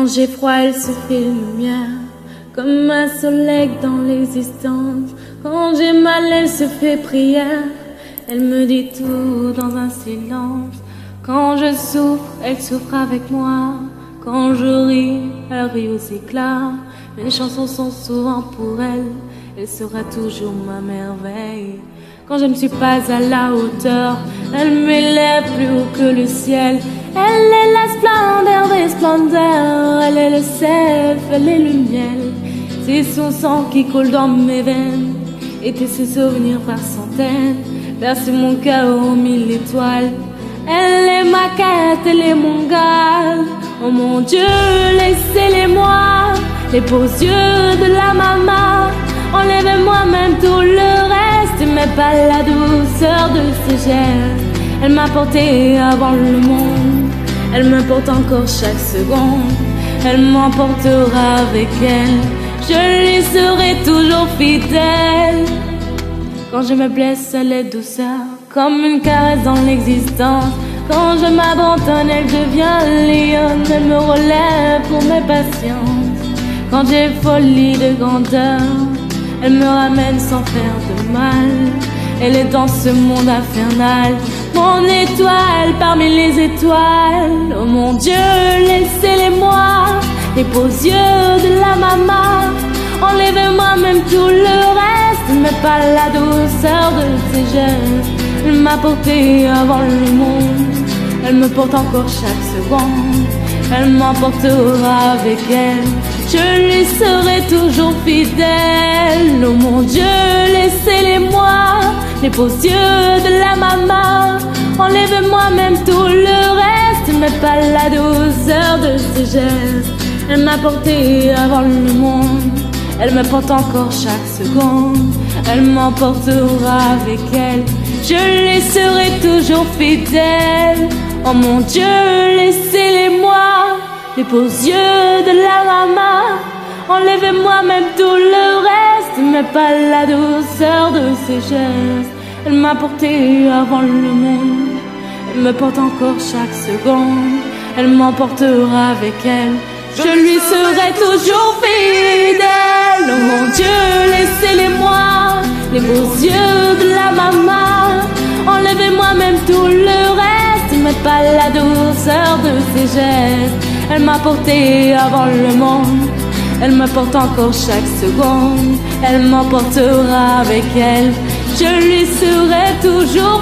j'ai froid, elle se fait lumière, comme un soleil dans l'existence. Quand j'ai mal, elle se fait prière, elle me dit tout dans un silence. Quand je souffre, elle souffre avec moi. Quand je ris, elle rit aux éclats. Mes chansons sont souvent pour elle, elle sera toujours ma merveille. Quand je ne suis pas à la hauteur, elle m'élève plus haut que le ciel. Elle est la splendeur des splendeurs, elle est le sel, elle est le miel. C'est son sang qui coule dans mes veines, et ses souvenirs par centaines bercent mon cœur aux 1000 étoiles. Elle est ma quête, elle est mon gars. Oh mon Dieu, laissez-les-moi, les beaux yeux de la maman. Enlevez-moi même tout le reste, mais pas la douceur de ses gestes. Elle m'a porté avant le monde, elle me porte encore chaque seconde. Elle m'emportera avec elle, je lui serai toujours fidèle. Quand je me blesse, elle est douceur, comme une caresse dans l'existence. Quand je m'abandonne, elle devient lionne, elle me relève pour mes patiences. Quand j'ai folie de grandeur, elle me ramène sans faire de mal. Elle est dans ce monde infernal, mon étoile parmi les étoiles. Oh mon Dieu, laissez-les-moi, les beaux yeux de la maman. Enlevez-moi même tout le reste, mais pas la douceur de ses gestes. Elle m'a porté avant le monde, elle me porte encore chaque seconde. Elle m'emportera avec elle, je lui serai toujours fidèle. Oh mon Dieu, laissez-les-moi, les beaux yeux de la maman. Enlevez-moi même tout le reste, mais pas la douceur de ses gestes. Elle m'a porté avant le monde, elle me porte encore chaque seconde. Elle m'emportera avec elle, je lui serai toujours fidèle. Oh mon Dieu, laissez-les-moi, les beaux yeux de la maman. Enlevez-moi même tout le reste, mais pas la douceur de ses gestes. Elle m'a porté avant le monde, elle me porte encore chaque seconde. Elle m'emportera avec elle, je lui serai toujours fidèle. Oh mon Dieu, laissez-les-moi, les beaux yeux de la maman. Enlevez-moi même tout le reste, mais pas la douceur de ses gestes. Elle m'a porté avant le monde, elle me porte encore chaque seconde. Elle m'emportera avec elle, je lui serai toujours